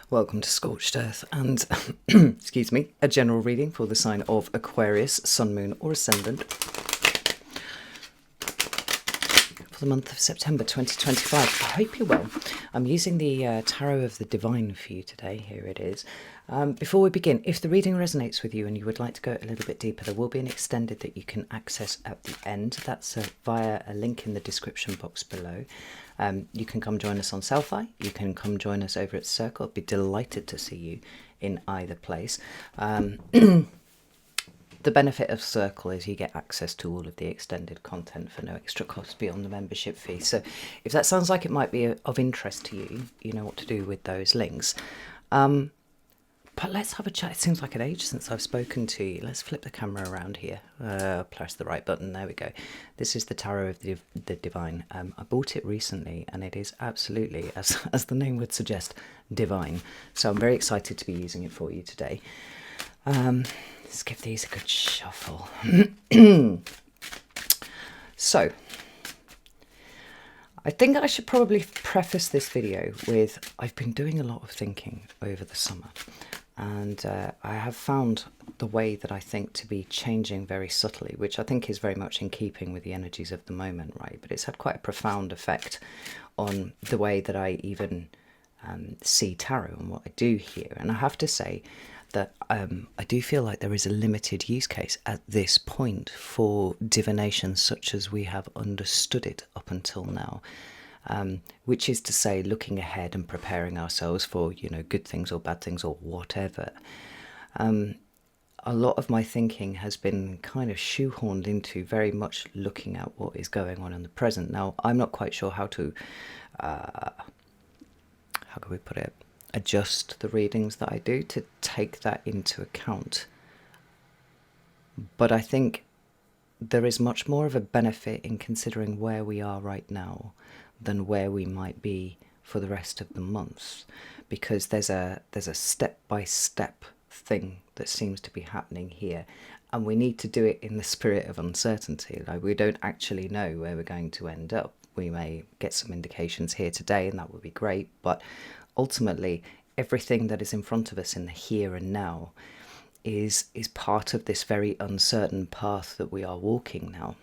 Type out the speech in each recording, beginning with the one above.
Welcome to Scorched Earth and, excuse me, a general reading for the sign of Aquarius, Sun, Moon or Ascendant for the month of September 2025. I hope you're well. I'm using the Tarot of the Divine for you today. Here it is. Before we begin, if the reading resonates with you and you would like to go a little bit deeper, there will be an extended that you can access at the end. That's via a link in the description box below. You can come join us on Selfie. You can come join us over at Circle. I'd be delighted to see you in either place. The benefit of Circle is you get access to all of the extended content for no extra cost beyond the membership fee. So if that sounds like it might be of interest to you, you know what to do with those links. But let's have a chat. It seems like an age since I've spoken to you. Let's flip the camera around here. Press the right button. There we go. This is the Tarot of the Divine. I bought it recently and it is absolutely, as the name would suggest, divine. So I'm very excited to be using it for you today. Let's give these a good shuffle. So, I think I should probably preface this video with I've been doing a lot of thinking over the summer. And I have found the way that I think to be changing very subtly, which I think is very much in keeping with the energies of the moment, right? But it's had quite a profound effect on the way that I even see tarot and what I do here. And I have to say that I do feel like there is a limited use case at this point for divination such as we have understood it up until now. Which is to say, looking ahead and preparing ourselves for, you know, good things or bad things or whatever. A lot of my thinking has been kind of shoehorned into very much looking at what is going on in the present. Now, I'm not quite sure how to, how can we put it, adjust the readings that I do to take that into account. But I think there is much more of a benefit in considering where we are right now than where we might be for the rest of the months, because there's a step-by-step thing that seems to be happening here, and we need to do it in the spirit of uncertainty. Like, we don't actually know where we're going to end up. We may get some indications here today and that would be great, but ultimately everything that is in front of us in the here and now is part of this very uncertain path that we are walking now.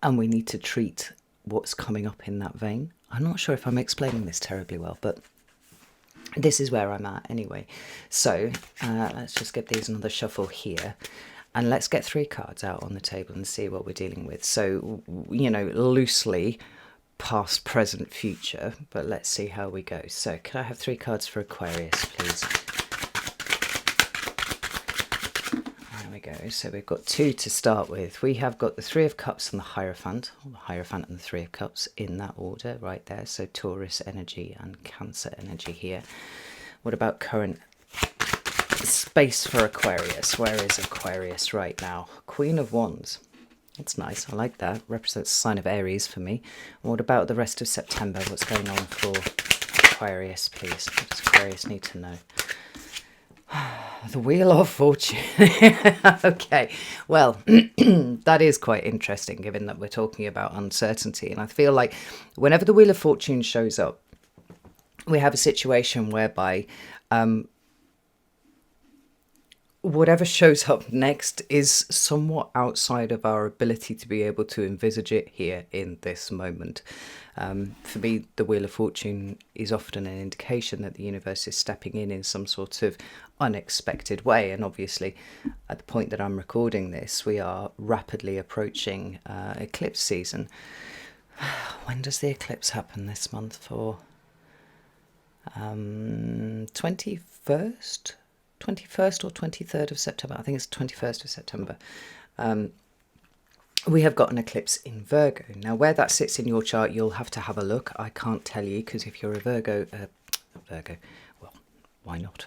And we need to treat what's coming up in that vein. I'm not sure if I'm explaining this terribly well, but this is where I'm at anyway. So let's just get these another shuffle here. And let's get 3 cards out on the table and see what we're dealing with. So, you know, loosely past, present, future. But let's see how we go. So can I have 3 cards for Aquarius, please? There we go. So we've got 2 to start with. We have got the 3 of Cups and the Hierophant, or the Hierophant and the 3 of Cups in that order right there. So Taurus energy and Cancer energy here. What about current space for Aquarius? Where is Aquarius right now? Queen of Wands. That's nice. I like that. Represents a sign of Aries for me. And what about the rest of September? What's going on for Aquarius, please? What does Aquarius need to know? The Wheel of Fortune. Okay, well, that is quite interesting given that we're talking about uncertainty. And I feel like whenever the Wheel of Fortune shows up, we have a situation whereby whatever shows up next is somewhat outside of our ability to be able to envisage it here in this moment. For me, the Wheel of Fortune is often an indication that the universe is stepping in some sort of unexpected way. And obviously, at the point that I'm recording this, we are rapidly approaching eclipse season. When does the eclipse happen this month? For 21st? 21st or 23rd of September. I think it's 21st of September. We have got an eclipse in Virgo. Now, where that sits in your chart, you'll have to have a look. I can't tell you because if you're a Virgo, well, why not?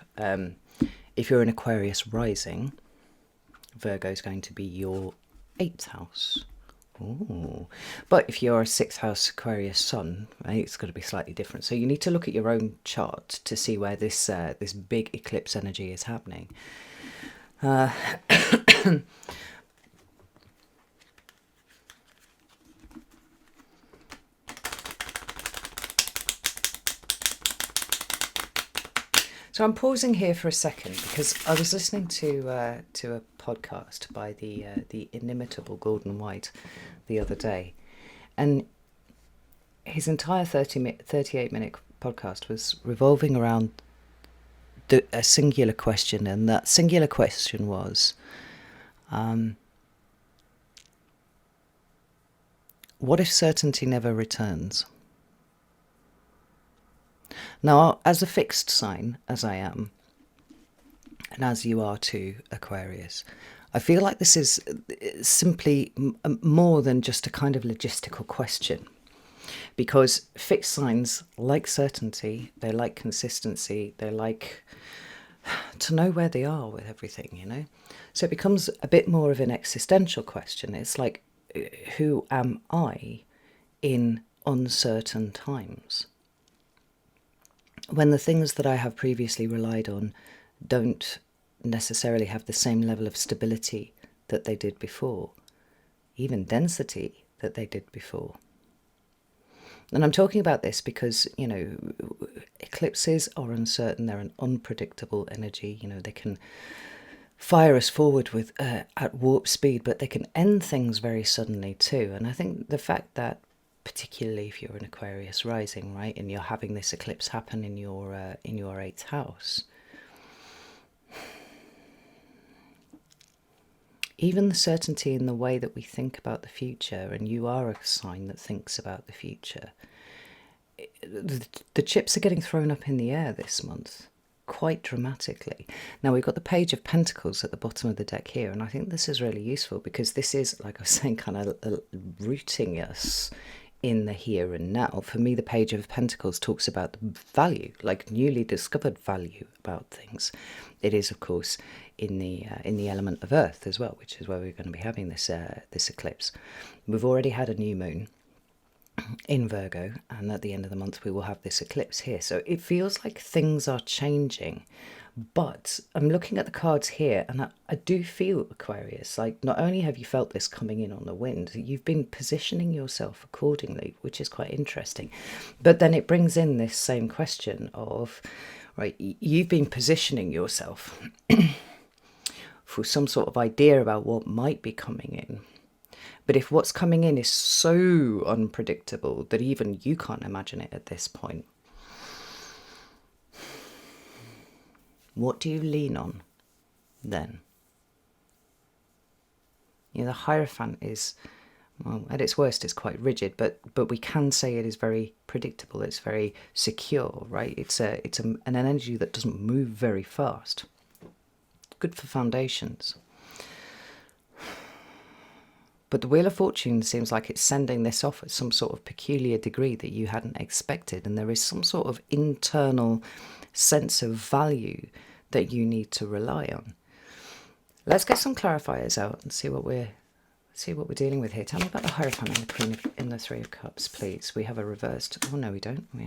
If you're an Aquarius rising, Virgo is going to be your 8th house. Ooh. But if you're a 6th house Aquarius sun, right, it's got to be slightly different. So you need to look at your own chart to see where this this big eclipse energy is happening. So I'm pausing here for a second because I was listening to a podcast by the inimitable Gordon White the other day, and his entire 38-minute podcast was revolving around a singular question, and that singular question was, what if certainty never returns? Now, as a fixed sign, as I am, and as you are too, Aquarius, I feel like this is simply more than just a kind of logistical question. Because fixed signs like certainty, they like consistency, they like to know where they are with everything, you know? So it becomes a bit more of an existential question. It's like, who am I in uncertain times? When the things that I have previously relied on don't necessarily have the same level of stability that they did before, even density that they did before. And I'm talking about this because, you know, eclipses are uncertain, they're an unpredictable energy, you know, they can fire us forward with at warp speed, but they can end things very suddenly too. And I think the fact that, particularly if you're an Aquarius rising, right, and you're having this eclipse happen in your eighth house, even the certainty in the way that we think about the future, and you are a sign that thinks about the future, the chips are getting thrown up in the air this month quite dramatically. Now, we've got the Page of Pentacles at the bottom of the deck here, and I think this is really useful because this is, like I was saying, kind of rooting us in the here and now. For me, the Page of Pentacles talks about the value, like newly discovered value about things. It is, of course, in the element of Earth as well, which is where we're going to be having this eclipse. We've already had a new moon in Virgo, and at the end of the month we will have this eclipse here. So it feels like things are changing, but I'm looking at the cards here, and I do feel, Aquarius, like not only have you felt this coming in on the wind, you've been positioning yourself accordingly, which is quite interesting. But then it brings in this same question of, right, you've been positioning yourself for some sort of idea about what might be coming in. But if what's coming in is so unpredictable that even you can't imagine it at this point, what do you lean on then? You know, the Hierophant is, well, at its worst, it's quite rigid, but we can say it is very predictable. It's very secure, right? It's an energy that doesn't move very fast. Good for foundations. But the Wheel of Fortune seems like it's sending this off at some sort of peculiar degree that you hadn't expected, and there is some sort of internal sense of value that you need to rely on. Let's get some clarifiers out and see what we're dealing with here. Tell me about the Hierophant and the Queen in the Three of Cups, please. We have a reversed. Oh no, we don't. We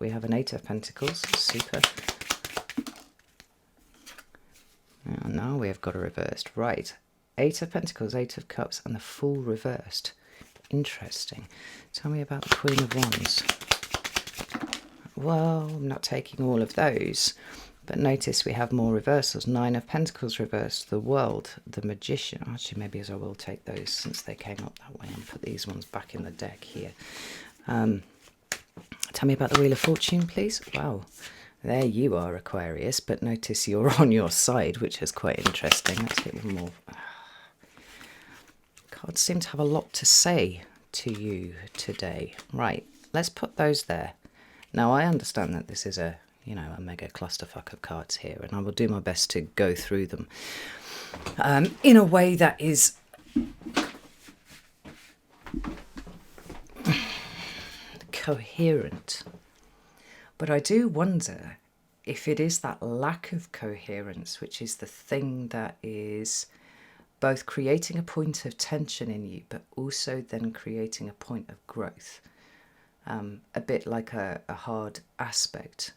have an Eight of Pentacles. Super. Oh, now we have got a reversed. Right. Eight of Pentacles, Eight of Cups, and the Fool reversed. Interesting. Tell me about the Queen of Wands. Well, I'm not taking all of those, but notice we have more reversals. Nine of Pentacles reversed, the World, the Magician. Actually, maybe as I will take those since they came up that way and put these ones back in the deck here. Tell me about the Wheel of Fortune, please. Wow. There you are, Aquarius, but notice you're on your side, which is quite interesting. Let's get one more. Cards seem to have a lot to say to you today. Right, let's put those there. Now, I understand that this is a mega clusterfuck of cards here, and I will do my best to go through them in a way that is coherent. But I do wonder if it is that lack of coherence which is the thing that is both creating a point of tension in you, but also then creating a point of growth. A bit like a hard aspect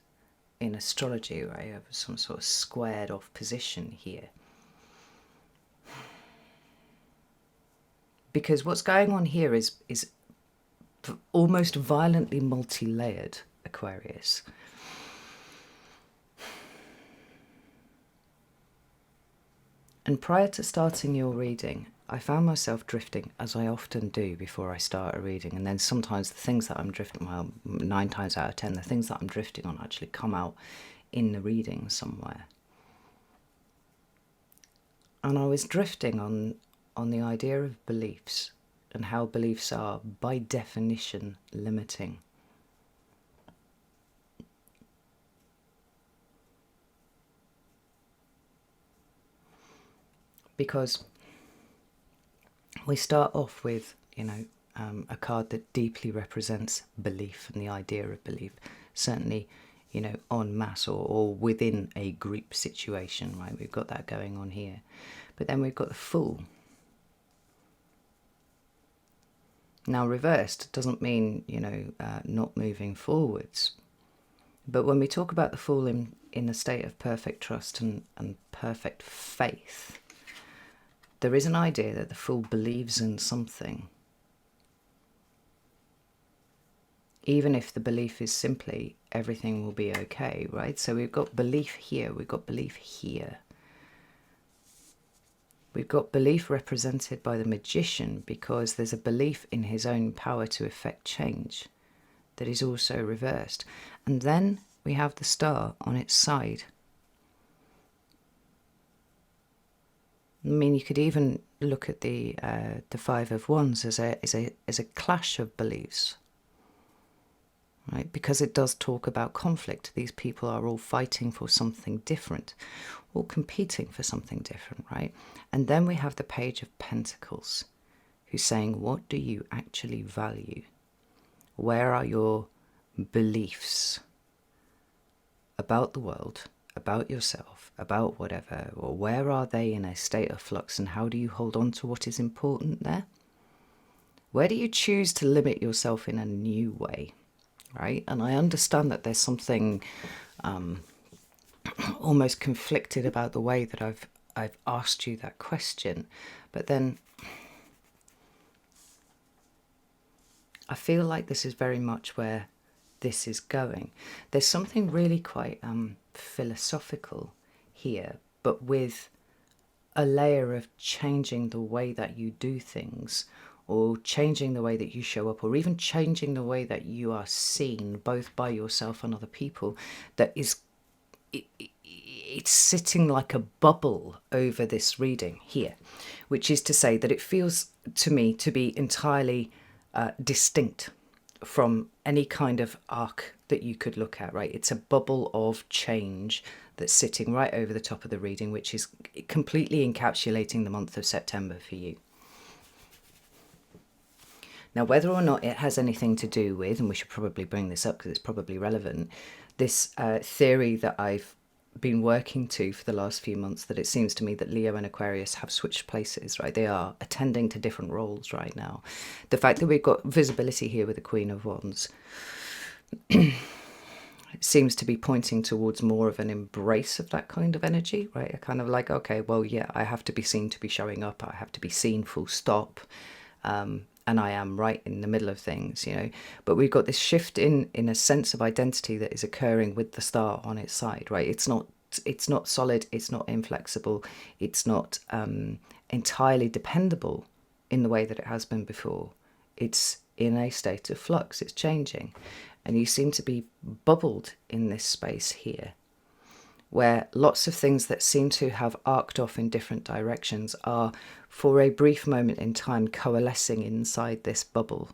in astrology, right? You have some sort of squared off position here. Because what's going on here is almost violently multi-layered, Aquarius. And prior to starting your reading, I found myself drifting, as I often do before I start a reading. And then sometimes the things that I'm drifting, well, 9 times out of 10, the things that I'm drifting on actually come out in the reading somewhere. And I was drifting on the idea of beliefs and how beliefs are, by definition, limiting. Because we start off with, a card that deeply represents belief and the idea of belief, certainly, en masse or within a group situation, right? We've got that going on here. But then we've got the Fool. Now, reversed doesn't mean, not moving forwards. But when we talk about the Fool in a state of perfect trust and perfect faith, there is an idea that the Fool believes in something, even if the belief is simply everything will be okay, right? So we've got belief here, we've got belief here. We've got belief represented by the Magician because there's a belief in his own power to effect change that is also reversed. And then we have the Star on its side. I mean, you could even look at the Five of Wands as a clash of beliefs, right? Because it does talk about conflict. These people are all fighting for something different, all competing for something different, right? And then we have the Page of Pentacles, who's saying, what do you actually value? Where are your beliefs about the world, about yourself, about whatever, or where are they in a state of flux, and how do you hold on to what is important there? Where do you choose to limit yourself in a new way, right? And I understand that there's something almost conflicted about the way that I've asked you that question, but then I feel like this is very much where this is going. There's something really quite philosophical here, but with a layer of changing the way that you do things, or changing the way that you show up, or even changing the way that you are seen, both by yourself and other people, that is, it's sitting like a bubble over this reading here, which is to say that it feels to me to be entirely distinct from any kind of arc that you could look at, right? It's a bubble of change that's sitting right over the top of the reading, which is completely encapsulating the month of September for you. Now, whether or not it has anything to do with, and we should probably bring this up because it's probably relevant, this theory that I've been working to for the last few months, that it seems to me that Leo and Aquarius have switched places, right? They are attending to different roles right now. The fact that we've got visibility here with the Queen of Wands it seems to be pointing towards more of an embrace of that kind of energy, right? A kind of like, okay, well, yeah, I have to be seen to be showing up. I have to be seen, full stop. And I am right in the middle of things, But we've got this shift in a sense of identity that is occurring with the Star on its side, right? It's not solid, it's not inflexible, it's not entirely dependable in the way that it has been before. It's in a state of flux, it's changing. And you seem to be bubbled in this space here, where lots of things that seem to have arced off in different directions are, for a brief moment in time, coalescing inside this bubble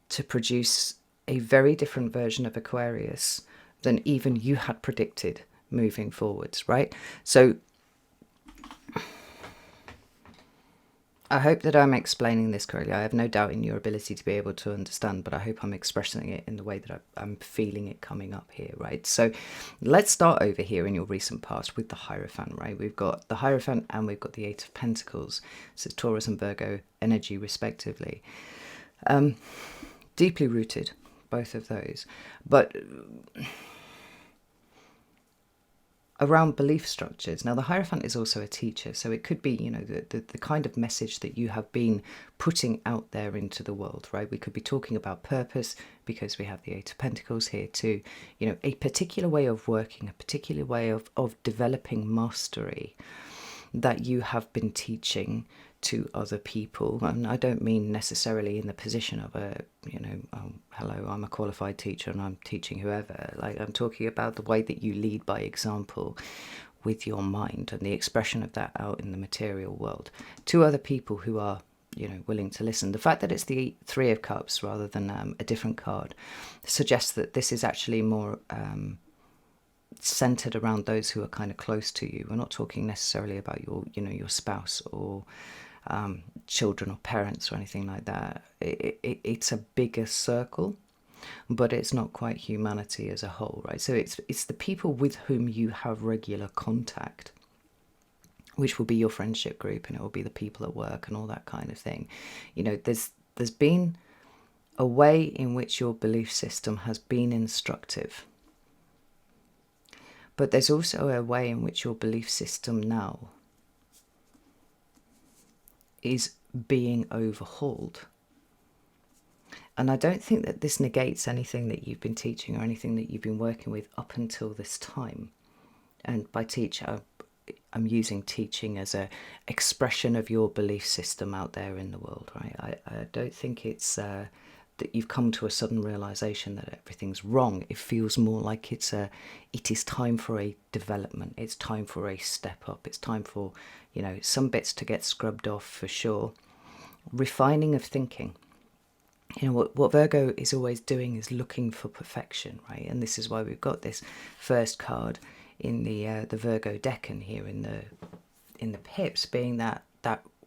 to produce a very different version of Aquarius than even you had predicted moving forwards, right? So I hope that I'm explaining this correctly. I have no doubt in your ability to be able to understand, but I hope I'm expressing it in the way that I'm feeling it coming up here, right? So let's start over here in your recent past with the Hierophant, right? We've got the Hierophant and we've got the Eight of Pentacles. So Taurus and Virgo energy respectively. Deeply rooted, both of those. But around belief structures. Now, the Hierophant is also a teacher, so it could be, the kind of message that you have been putting out there into the world, right? We could be talking about purpose because we have the Eight of Pentacles here too. A particular way of working, a particular way of developing mastery. that you have been teaching to other people. And I don't mean necessarily in the position of a, oh, hello, I'm a qualified teacher and I'm teaching whoever. Like, I'm talking about the way that you lead by example with your mind and the expression of that out in the material world to other people who are, willing to listen. The fact that it's the Three of Cups rather than a different card suggests that this is actually more centered around those who are kind of close to you. We're not talking necessarily about your spouse or children or parents or anything like that. It's a bigger circle, but it's not quite humanity as a whole, right? So it's the people with whom you have regular contact, which will be your friendship group, and it will be the people at work and all that kind of thing. There's been a way in which your belief system has been instructive, but there's also a way in which your belief system now is being overhauled. And I don't think that this negates anything that you've been teaching or anything that you've been working with up until this time. And by teach, I'm using teaching as a expression of your belief system out there in the world, right? I don't think it's that you've come to a sudden realization that everything's wrong. It feels more like it is time for a development. It's time for a step up. It's time for, some bits to get scrubbed off for sure. Refining of thinking. What Virgo is always doing is looking for perfection, right? And this is why we've got this first card in the Virgo decan here in the pips, being that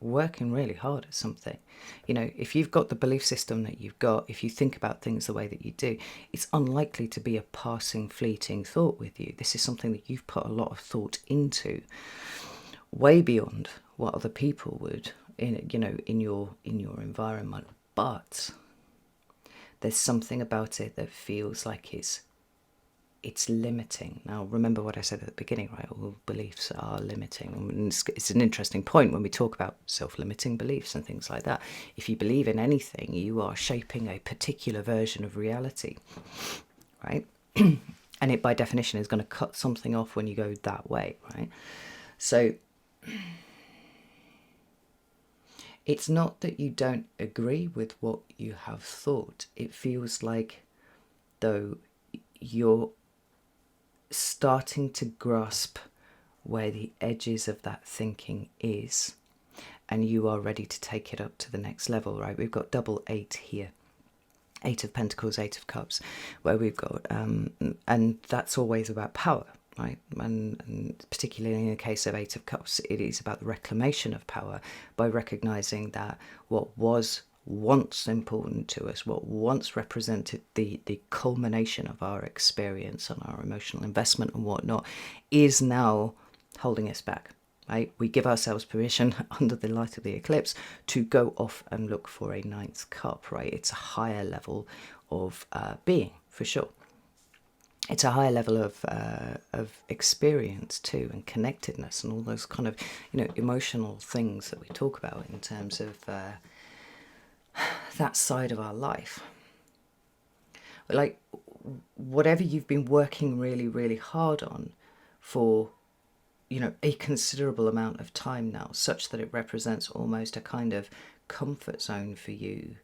working really hard at something. If you've got the belief system that you've got, if you think about things the way that you do, it's unlikely to be a passing, fleeting thought with you. This is something that you've put a lot of thought into, way beyond what other people would in your environment. But there's something about it that feels like it's limiting. Now, remember what I said at the beginning, right? All beliefs are limiting. And it's an interesting point when we talk about self-limiting beliefs and things like that. If you believe in anything, you are shaping a particular version of reality, right? And it, by definition, is going to cut something off when you go that way, right? So it's not that you don't agree with what you have thought. It feels like, though, you're starting to grasp where the edges of that thinking is, and you are ready to take it up to the next level, right? We've got double 8 here. 8 of Pentacles, 8 of Cups, where we've got, and that's always about power, right? And particularly in the case of 8 of Cups, it is about the reclamation of power by recognizing that what was once important to us, what once represented the culmination of our experience and our emotional investment and whatnot, is now holding us back, right? We give ourselves permission under the light of the eclipse to go off and look for a 9th cup, right? It's a higher level of being, for sure. It's a higher level of experience too, and connectedness, and all those kind of emotional things that we talk about in terms of that side of our life. Like, whatever you've been working really, really hard on for a considerable amount of time now, such that it represents almost a kind of comfort zone for you,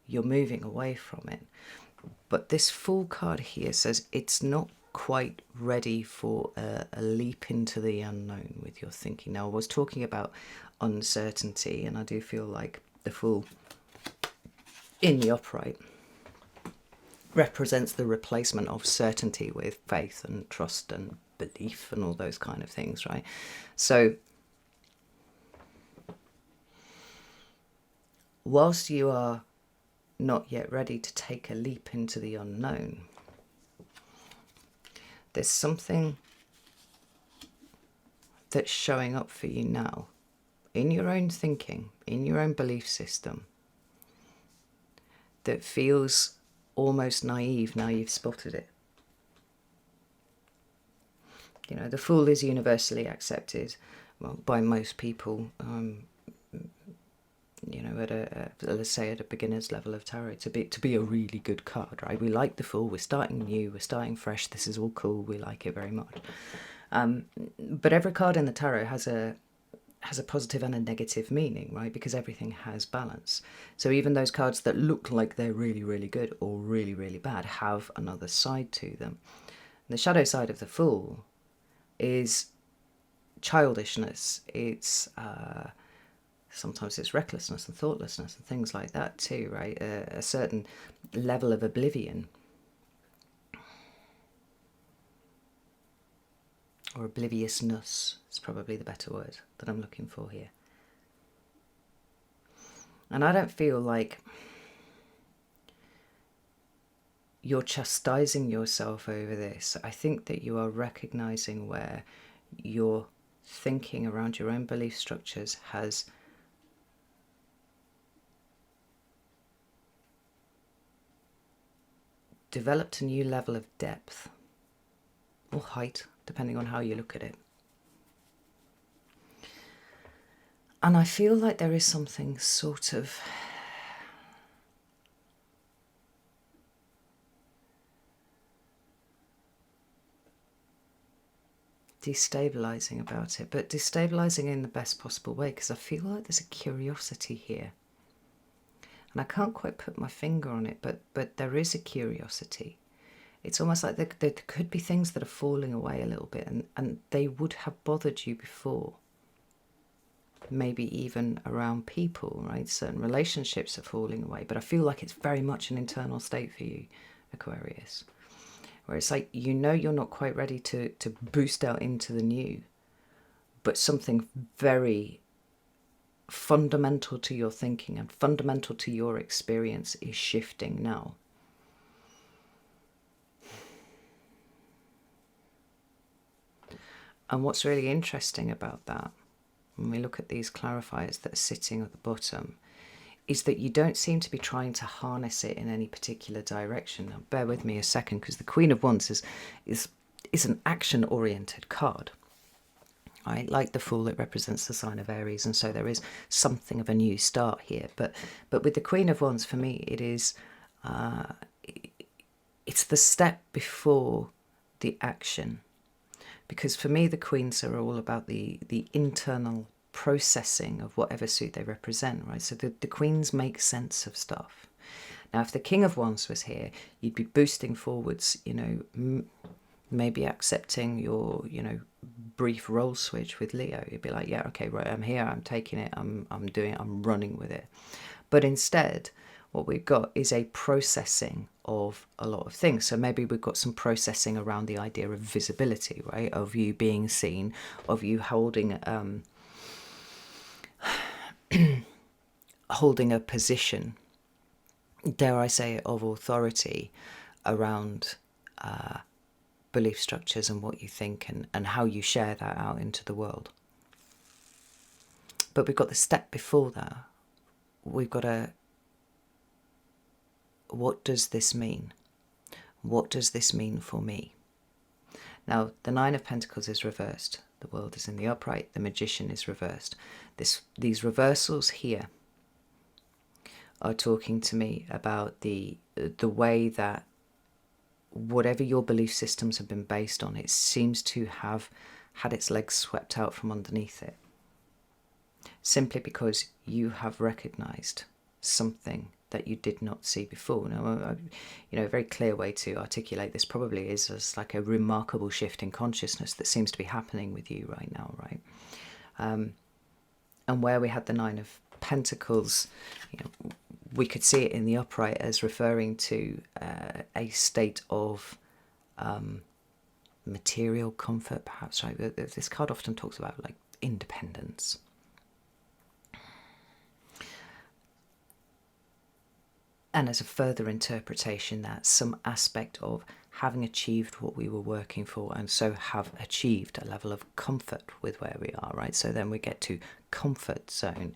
you're moving away from it. But this Fool card here says it's not quite ready for a leap into the unknown with your thinking. Now, I was talking about uncertainty, and I do feel like the Fool in the upright represents the replacement of certainty with faith and trust and belief and all those kind of things, right? So whilst you are not yet ready to take a leap into the unknown, there's something that's showing up for you now in your own thinking, in your own belief system, that feels almost naive now you've spotted it. The Fool is universally accepted, well, by most people, let's say at a beginner's level of tarot, to be a really good card, right? We like the Fool. We're starting new. We're starting fresh. This is all cool. We like it very much. But every card in the tarot has a positive and a negative meaning, right? Because everything has balance. So even those cards that look like they're really, really good or really, really bad have another side to them. And the shadow side of the Fool is childishness. It's sometimes it's recklessness and thoughtlessness and things like that too, right? A certain level of oblivion. Or obliviousness is probably the better word that I'm looking for here. And I don't feel like you're chastising yourself over this. I think that you are recognizing where your thinking around your own belief structures has developed a new level of depth or height, depending on how you look at it. And I feel like there is something sort of destabilizing about it, but destabilizing in the best possible way, because I feel like there's a curiosity here. And I can't quite put my finger on it, but there is a curiosity. It's almost like there could be things that are falling away a little bit, and they would have bothered you before. Maybe even around people, right? Certain relationships are falling away, but I feel like it's very much an internal state for you, Aquarius, where it's like, you know, you're not quite ready to boost out into the new, but something very fundamental to your thinking and fundamental to your experience is shifting now. And what's really interesting about that, when we look at these clarifiers that are sitting at the bottom, is that you don't seem to be trying to harness it in any particular direction. Now, bear with me a second, because the Queen of Wands is an action-oriented card. Right? Like the Fool, it represents the sign of Aries, and so there is something of a new start here. But with the Queen of Wands, for me, it is it's the step before the action. Because for me, the Queens are all about the internal processing of whatever suit they represent, right? So the Queens make sense of stuff. Now, if the King of Wands was here, you'd be boosting forwards, you know, maybe accepting your, you know, brief role switch with Leo. You'd be like, yeah, okay, right, I'm here, I'm taking it, I'm doing it, I'm running with it. But instead, what we've got is a processing of a lot of things. So maybe we've got some processing around the idea of visibility, right? Of you being seen, of you holding holding a position, dare I say, of authority around belief structures and what you think and how you share that out into the world. But we've got the step before that. We've got a, what does this mean? What does this mean for me? Now, the Nine of Pentacles is reversed. The World is in the upright. The Magician is reversed. These reversals here are talking to me about the way that whatever your belief systems have been based on, it seems to have had its legs swept out from underneath it. Simply because you have recognized something that you did not see before. Now, you know, a very clear way to articulate this probably is as like a remarkable shift in consciousness that seems to be happening with you right now, right? And where we had the Nine of Pentacles, you know, we could see it in the upright as referring to a state of material comfort, perhaps, right? This card often talks about like independence. And as a further interpretation, that some aspect of having achieved what we were working for, and so have achieved a level of comfort with where we are, right? So then we get to comfort zone.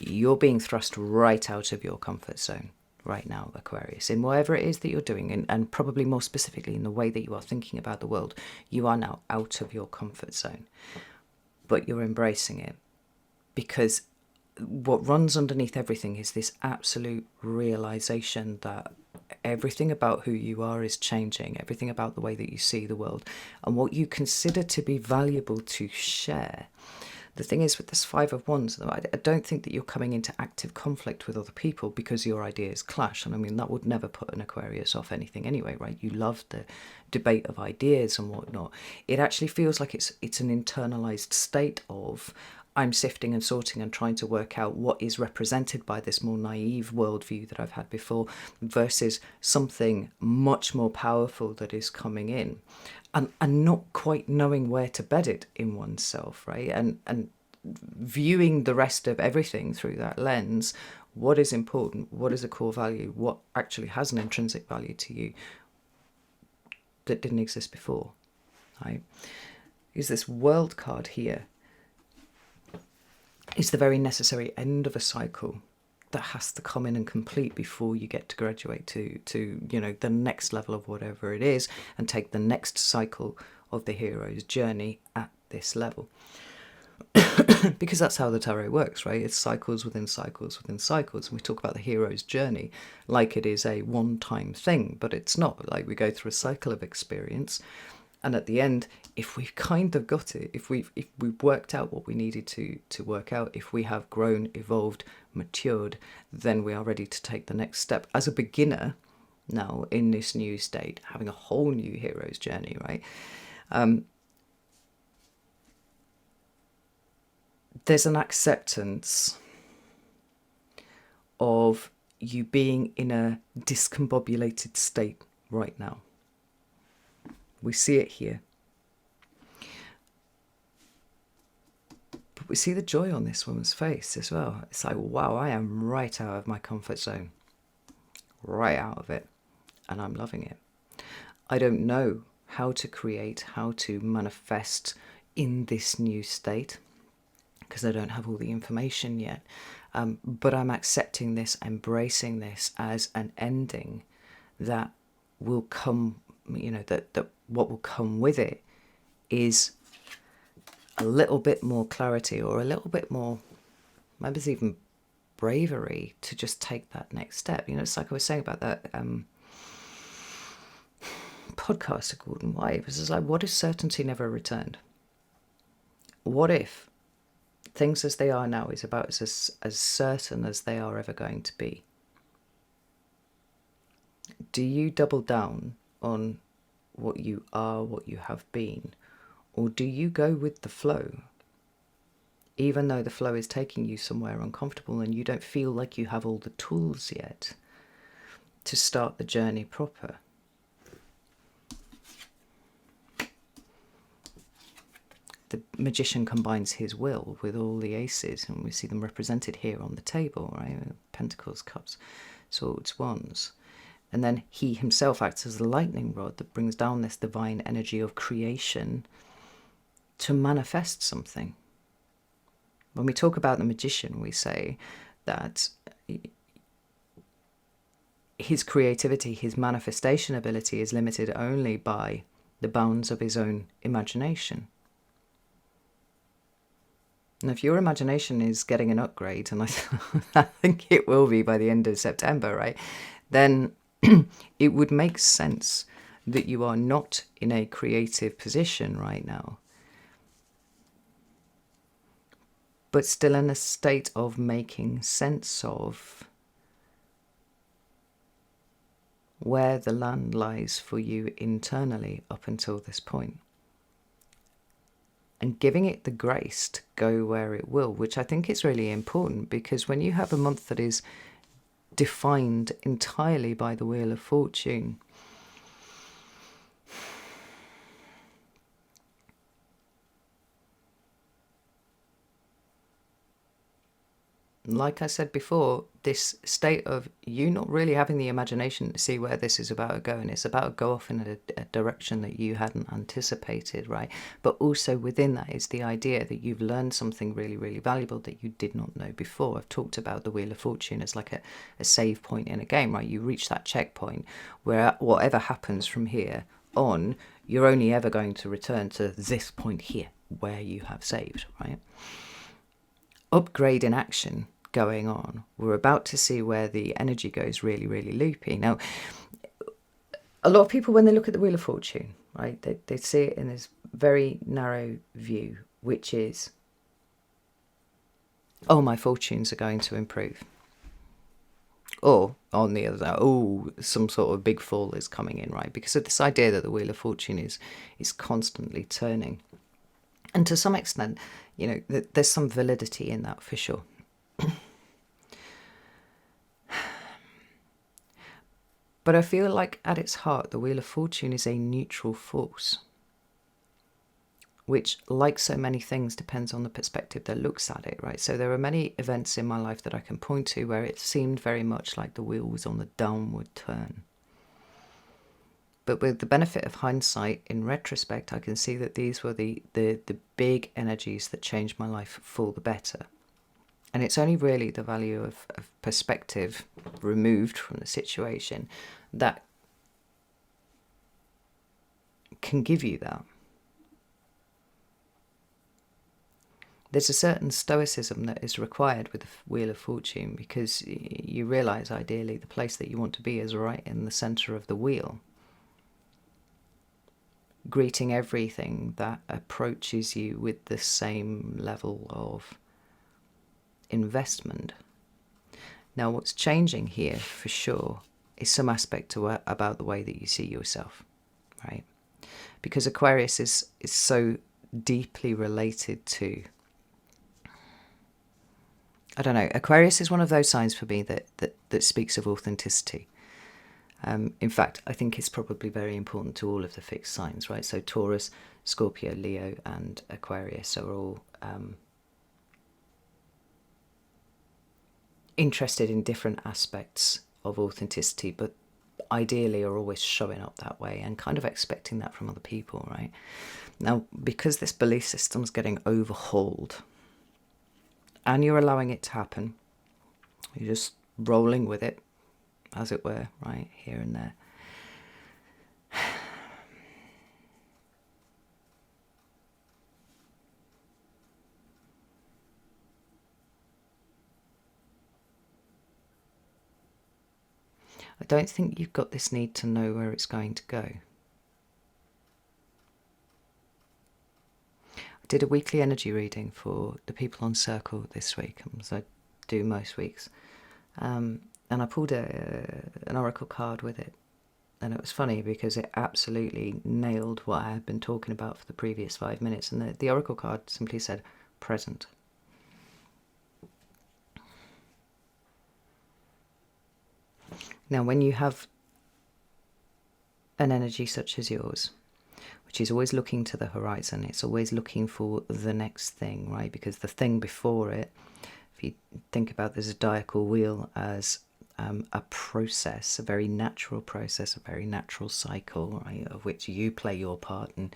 You're being thrust right out of your comfort zone right now, Aquarius, in whatever it is that you're doing, and probably more specifically in the way that you are thinking about the world. You are now out of your comfort zone, but you're embracing it, because what runs underneath everything is this absolute realization that Everything about who you are is changing, everything about the way that you see the world and what you consider to be valuable to share. The thing is, with this Five of Wands, I don't think that you're coming into active conflict with other people because your ideas clash. And I mean, that would never put an Aquarius off anything anyway, right? You love the debate of ideas and whatnot. It actually feels like it's an internalized state of, I'm sifting and sorting and trying to work out what is represented by this more naive worldview that I've had before versus something much more powerful that is coming in. And not quite knowing where to bed it in oneself, right? And viewing the rest of everything through that lens. What is important? What is a core value? What actually has an intrinsic value to you that didn't exist before, right? Is this World card here is the very necessary end of a cycle that has to come in and complete before you get to graduate to the next level of whatever it is and take the next cycle of the hero's journey at this level. Because that's how the tarot works, right? It's cycles within cycles within cycles. And we talk about the hero's journey like it is a one-time thing, but it's not. Like, we go through a cycle of experience, and at the end, if we've kind of got it, if we've worked out what we needed to work out, if we have grown, evolved, matured, then we are ready to take the next step as a beginner now in this new state, having a whole new hero's journey, right? There's an acceptance of you being in a discombobulated state right now. We see it here. But we see the joy on this woman's face as well. It's like, wow, I am right out of my comfort zone. Right out of it. And I'm loving it. I don't know how to create, how to manifest in this new state, because I don't have all the information yet. But I'm accepting this, embracing this as an ending that will come, that what will come with it is a little bit more clarity, or a little bit more, maybe it's even bravery to just take that next step. It's like I was saying about that podcast of Gordon White. It's like, what if certainty never returned? What if things as they are now is about as certain as they are ever going to be? Do you double down on what you are, what you have been, or do you go with the flow, even though the flow is taking you somewhere uncomfortable and you don't feel like you have all the tools yet to start the journey proper? The magician combines his will with all the aces, and we see them represented here on the table, right? Pentacles, cups, swords, wands. And then he himself acts as the lightning rod that brings down this divine energy of creation to manifest something. When we talk about the magician, we say that his creativity, his manifestation ability is limited only by the bounds of his own imagination. And if your imagination is getting an upgrade, and I think it will be by the end of September, right, then it would make sense that you are not in a creative position right now, but still in a state of making sense of where the land lies for you internally up until this point. And giving it the grace to go where it will, which I think is really important, because when you have a month that is defined entirely by the Wheel of Fortune, like I said before, this state of you not really having the imagination to see where this is about to go, and it's about to go off in a direction that you hadn't anticipated, right? But also within that is the idea that you've learned something really, really valuable that you did not know before. I've talked about the Wheel of Fortune as like a save point in a game, right? You reach that checkpoint where whatever happens from here on, you're only ever going to return to this point here where you have saved, right? Upgrade in action going on. We're about to see where the energy goes really, really loopy. Now, a lot of people, when they look at the Wheel of Fortune, right, they see it in this very narrow view, which is, oh, my fortunes are going to improve. Or on the other side, oh, some sort of big fall is coming in, right? Because of this idea that the Wheel of Fortune is constantly turning. And to some extent, you know, there's some validity in that for sure. But I feel like at its heart, the Wheel of Fortune is a neutral force, which, like so many things, depends on the perspective that looks at it, right? So there are many events in my life that I can point to where it seemed very much like the wheel was on the downward turn. But with the benefit of hindsight, in retrospect, I can see that these were the big energies that changed my life for the better. And it's only really the value of perspective removed from the situation that can give you that. There's a certain stoicism that is required with the Wheel of Fortune, because you realise, ideally, the place that you want to be is right in the centre of the wheel, greeting everything that approaches you with the same level of investment. Now, what's changing here, for sure, is some aspect about the way that you see yourself, right? Because Aquarius is so deeply related to, I don't know, Aquarius is one of those signs for me that speaks of authenticity. In fact, I think it's probably very important to all of the fixed signs, right? So Taurus, Scorpio, Leo, and Aquarius are all interested in different aspects of authenticity, but ideally are always showing up that way and kind of expecting that from other people, right? Now, because this belief system's getting overhauled, and you're allowing it to happen, you're just rolling with it, as it were, right, here and there. I don't think you've got this need to know where it's going to go. I did a weekly energy reading for the people on Circle this week, as I do most weeks. And I pulled an oracle card with it. And it was funny because it absolutely nailed what I had been talking about for the previous 5 minutes. And the oracle card simply said, present. Now, when you have an energy such as yours, which is always looking to the horizon, it's always looking for the next thing, right? Because the thing before it, if you think about the zodiacal wheel as a process, a very natural process, a very natural cycle, right, of which you play your part and,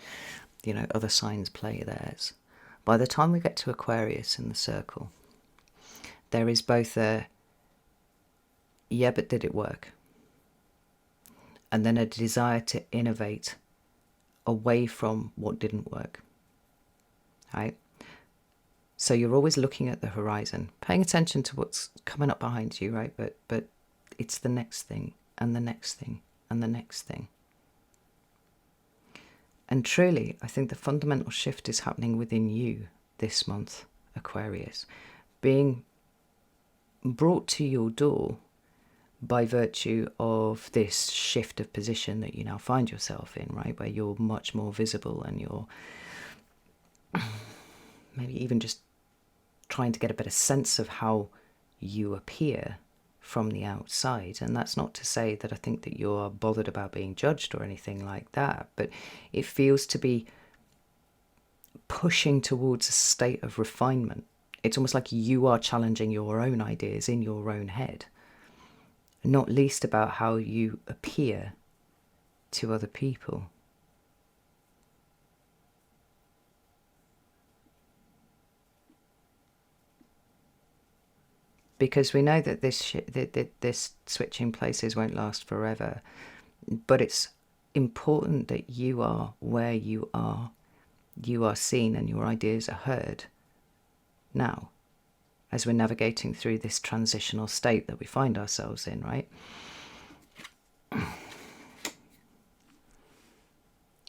you know, other signs play theirs. By the time we get to Aquarius in the circle, there is both a, yeah, but did it work? And then a desire to innovate away from what didn't work, right? So you're always looking at the horizon, paying attention to what's coming up behind you, right? But it's the next thing, and the next thing, and the next thing. And truly, I think the fundamental shift is happening within you this month, Aquarius, being brought to your door by virtue of this shift of position that you now find yourself in, right? Where you're much more visible and you're maybe even just trying to get a better sense of how you appear from the outside. And that's not to say that I think that you're bothered about being judged or anything like that, but it feels to be pushing towards a state of refinement. It's almost like you are challenging your own ideas in your own head, not least about how you appear to other people. Because we know that this switching places won't last forever, but it's important that you are where you are seen and your ideas are heard now. as we're navigating through this transitional state that we find ourselves in, right?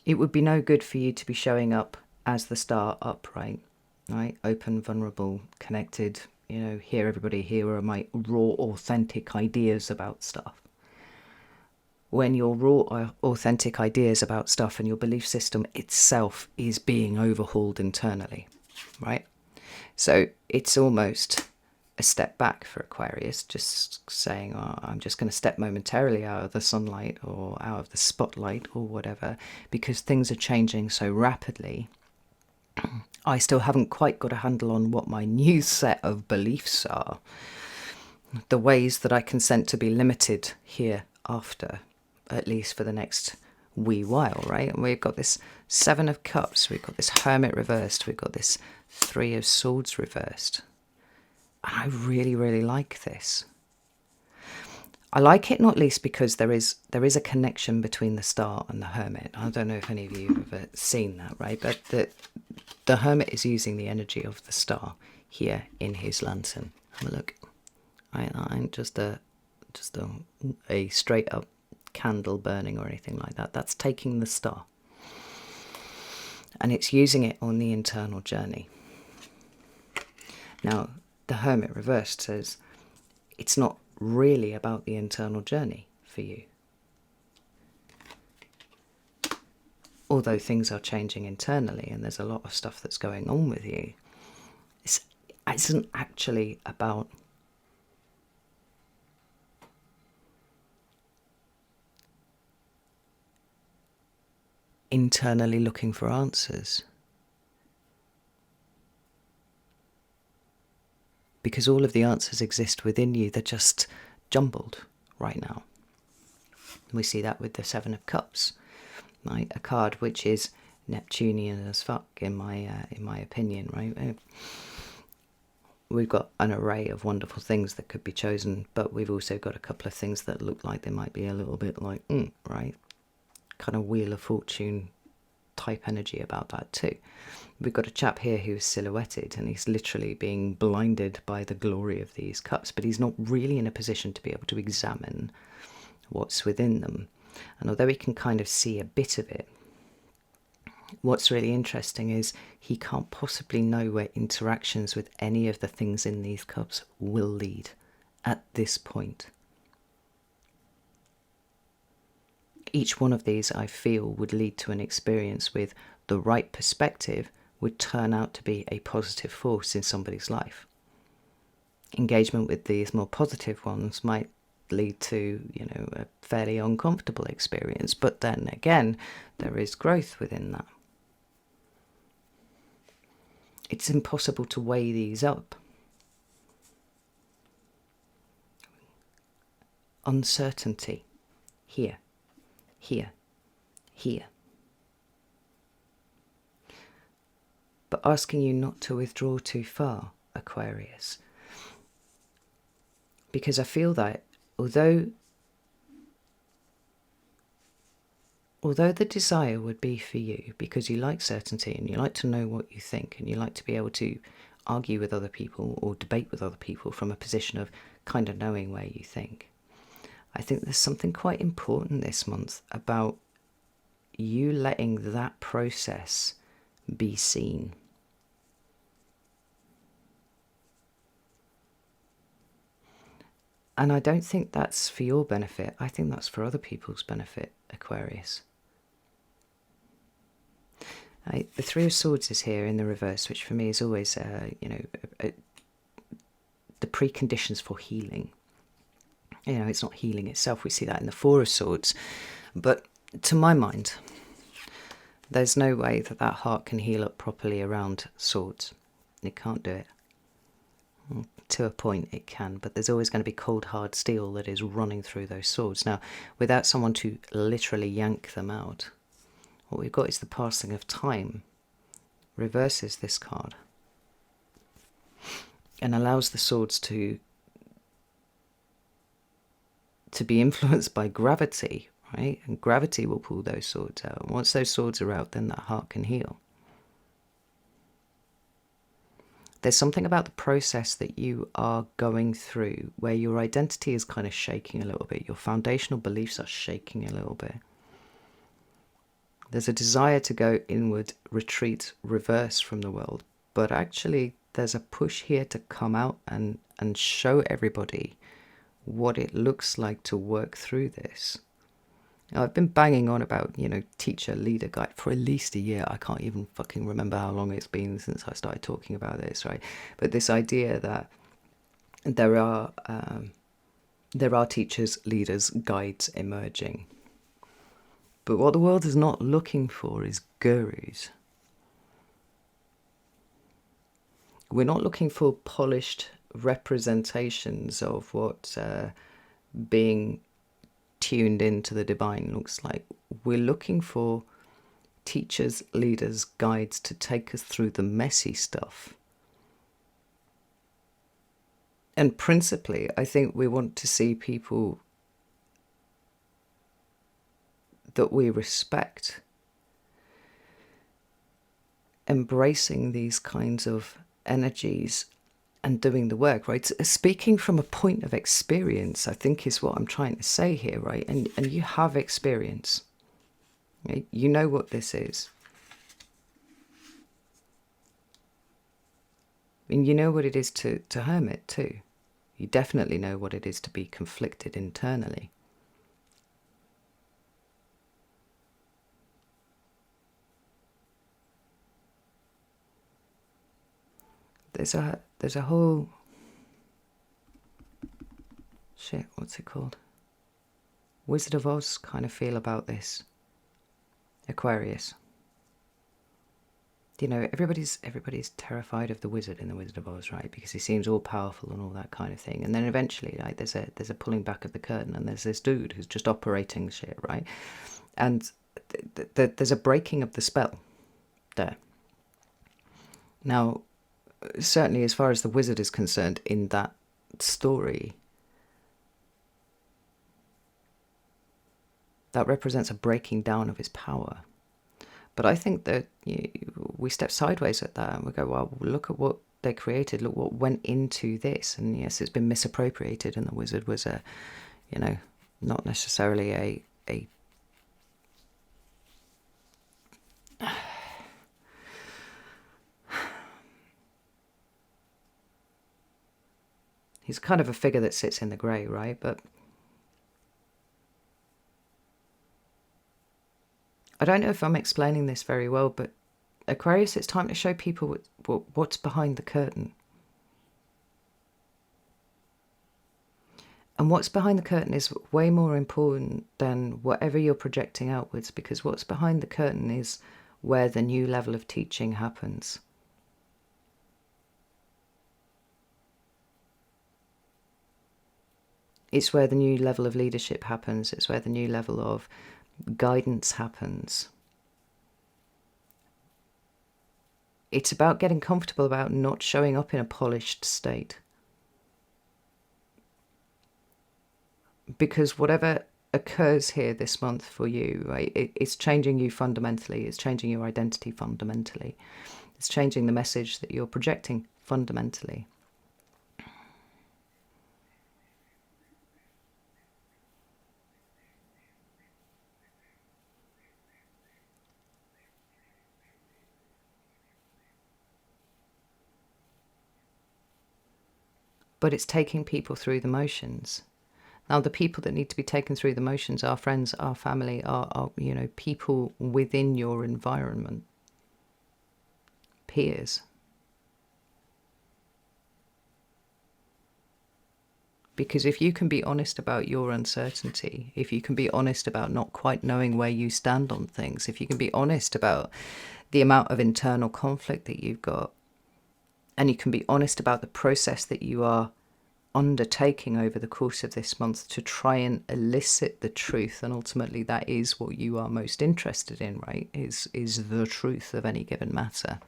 It would be no good for you to be showing up as the star upright, right? Open, vulnerable, connected, you know, here are my raw, authentic ideas about stuff. When your raw, authentic ideas about stuff and your belief system itself is being overhauled internally, right? So it's almost a step back for Aquarius, just saying, oh, I'm just going to step momentarily out of the sunlight or out of the spotlight or whatever, because things are changing so rapidly. I still haven't quite got a handle on what my new set of beliefs are, the ways that I consent to be limited here after, at least for the next wee while, right? And we've got this Seven of Cups, we've got this Hermit reversed, we've got this Three of Swords reversed. And I really, really like this. I like it not least because there is a connection between the star and the Hermit. I don't know if any of you have ever seen that, right? But the Hermit is using the energy of the star here in his lantern. Have a look. I ain't just a straight up candle burning or anything like that. That's taking the star. And it's using it on the internal journey. Now, the Hermit reversed says it's not really about the internal journey for you. Although things are changing internally and there's a lot of stuff that's going on with you, it isn't actually about internally looking for answers. Because all of the answers exist within you, they're just jumbled right now. We see that with the Seven of Cups, right? A card which is Neptunian as fuck, in my opinion, right? We've got an array of wonderful things that could be chosen, but we've also got a couple of things that look like they might be a little bit like, right? Kind of Wheel of Fortune type energy about that too. We've got a chap here who's silhouetted and he's literally being blinded by the glory of these cups, but he's not really in a position to be able to examine what's within them. And although he can kind of see a bit of it, what's really interesting is he can't possibly know where interactions with any of the things in these cups will lead at this point. Each one of these, I feel, would lead to an experience with the right perspective would turn out to be a positive force in somebody's life. Engagement with these more positive ones might lead to, a fairly uncomfortable experience, but then again, there is growth within that. It's impossible to weigh these up. Uncertainty. Here. Here. Here. But asking you not to withdraw too far, Aquarius. Because I feel that although the desire would be for you, because you like certainty and you like to know what you think and you like to be able to argue with other people or debate with other people from a position of kind of knowing where you think, I think there's something quite important this month about you letting that process be seen. And I don't think that's for your benefit. I think that's for other people's benefit, Aquarius. The Three of Swords is here in the reverse, which for me is always, the preconditions for healing. It's not healing itself. We see that in the Four of Swords. But to my mind, there's no way that heart can heal up properly around swords. It can't do it. To a point it can, but there's always going to be cold hard steel that is running through those swords. Now, without someone to literally yank them out, what we've got is the passing of time reverses this card and allows the swords to be influenced by gravity, right? And gravity will pull those swords out. And once those swords are out, then that heart can heal. There's something about the process that you are going through where your identity is kind of shaking a little bit. Your foundational beliefs are shaking a little bit. There's a desire to go inward, retreat, reverse from the world. But actually, there's a push here to come out and show everybody what it looks like to work through this. Now, I've been banging on about, teacher, leader, guide for at least a year. I can't even fucking remember how long it's been since I started talking about this, right? But this idea that there are teachers, leaders, guides emerging. But what the world is not looking for is gurus. We're not looking for polished representations of what being tuned into the divine looks like. We're looking for teachers, leaders, guides to take us through the messy stuff. And principally, I think we want to see people that we respect embracing these kinds of energies and doing the work, right? Speaking from a point of experience, I think is what I'm trying to say here, right? And you have experience. Right? You know what this is. And you know what it is to hermit too. You definitely know what it is to be conflicted internally. There's a whole what's it called? Wizard of Oz kind of feel about this. Aquarius. Everybody's terrified of the wizard in the Wizard of Oz, right? Because he seems all powerful and all that kind of thing. And then eventually, like, there's a pulling back of the curtain, and there's this dude who's just operating shit, right? And there's a breaking of the spell there. Now, certainly as far as the wizard is concerned in that story, that represents a breaking down of his power. But I think that we step sideways at that and we go, well, look at what they created, look what went into this. And yes, it's been misappropriated, and the wizard was not necessarily a he's kind of a figure that sits in the grey, right? But I don't know if I'm explaining this very well, but Aquarius, it's time to show people what's behind the curtain. And what's behind the curtain is way more important than whatever you're projecting outwards, because what's behind the curtain is where the new level of teaching happens. It's where the new level of leadership happens. It's where the new level of guidance happens. It's about getting comfortable about not showing up in a polished state. Because whatever occurs here this month for you, right, it's changing you fundamentally. It's changing your identity fundamentally. It's changing the message that you're projecting fundamentally. But it's taking people through the motions. Now, the people that need to be taken through the motions are friends, are family, are people within your environment, peers. Because if you can be honest about your uncertainty, if you can be honest about not quite knowing where you stand on things, if you can be honest about the amount of internal conflict that you've got, and you can be honest about the process that you are undertaking over the course of this month to try and elicit the truth, and ultimately that is what you are most interested in, right, is the truth of any given matter,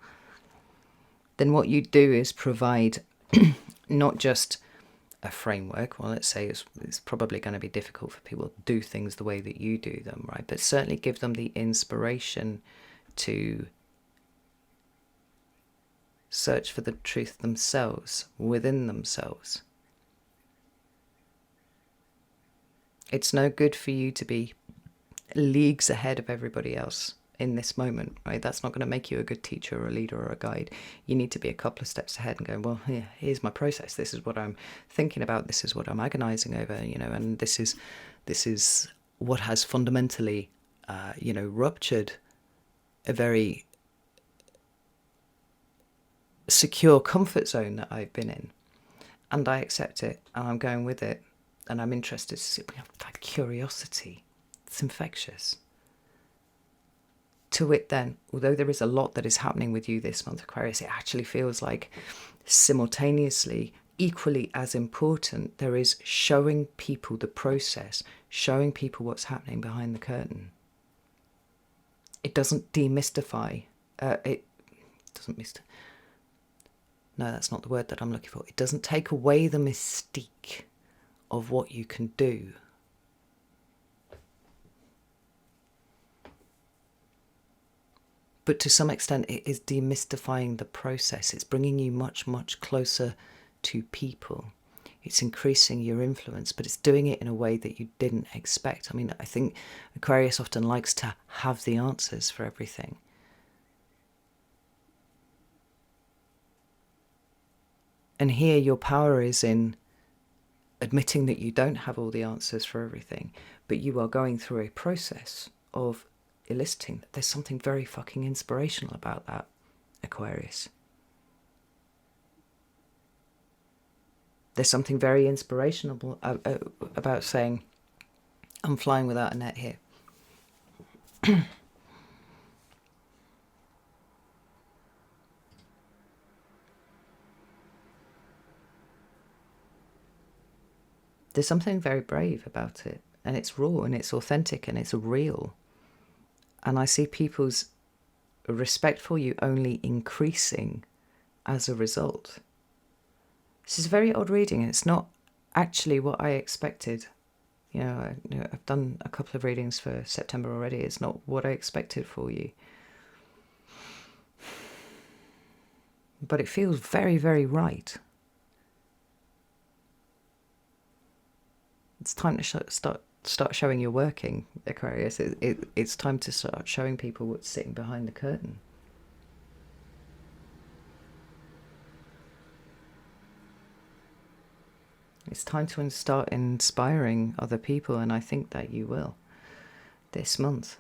then what you do is provide not just a framework. Well, let's say it's probably going to be difficult for people to do things the way that you do them, right, but certainly give them the inspiration to search for the truth themselves, within themselves. It's no good for you to be leagues ahead of everybody else in this moment, right? That's not going to make you a good teacher or a leader or a guide. You need to be a couple of steps ahead and go, well, yeah, here's my process. This is what I'm thinking about. This is what I'm agonizing over, and this is what has fundamentally, ruptured a very secure comfort zone that I've been in. And I accept it, and I'm going with it, and I'm interested to see that curiosity. It's infectious. To it then, although there is a lot that is happening with you this month, Aquarius, it actually feels like simultaneously, equally as important, there is showing people the process, showing people what's happening behind the curtain. It doesn't demystify, it doesn't no, that's not the word that I'm looking for. It doesn't take away the mystique of what you can do. But to some extent, it is demystifying the process. It's bringing you much, much closer to people. It's increasing your influence, but it's doing it in a way that you didn't expect. I mean, I think Aquarius often likes to have the answers for everything. And here your power is in admitting that you don't have all the answers for everything, but you are going through a process of eliciting that there's something very fucking inspirational about that, Aquarius. There's something very inspirational about saying, I'm flying without a net here. There's something very brave about it, and it's raw and it's authentic and it's real. And I see people's respect for you only increasing as a result. This is a very odd reading. It's not actually what I expected. I've done a couple of readings for September already. It's not what I expected for you. But it feels very, very right. It's time to start showing you're working, Aquarius. It's time to start showing people what's sitting behind the curtain. It's time to start inspiring other people, and I think that you will this month.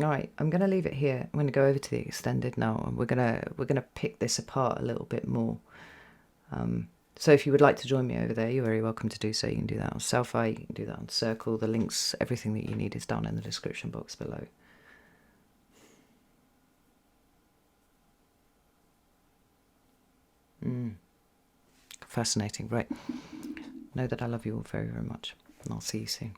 All right, I'm going to leave it here. I'm going to go over to the extended now, and we're going to pick this apart a little bit more. So if you would like to join me over there, you're very welcome to do so. You can do that on Selfie, you can do that on Circle. The links, everything that you need is down in the description box below. Fascinating, right? Know that I love you all very, very much, and I'll see you soon.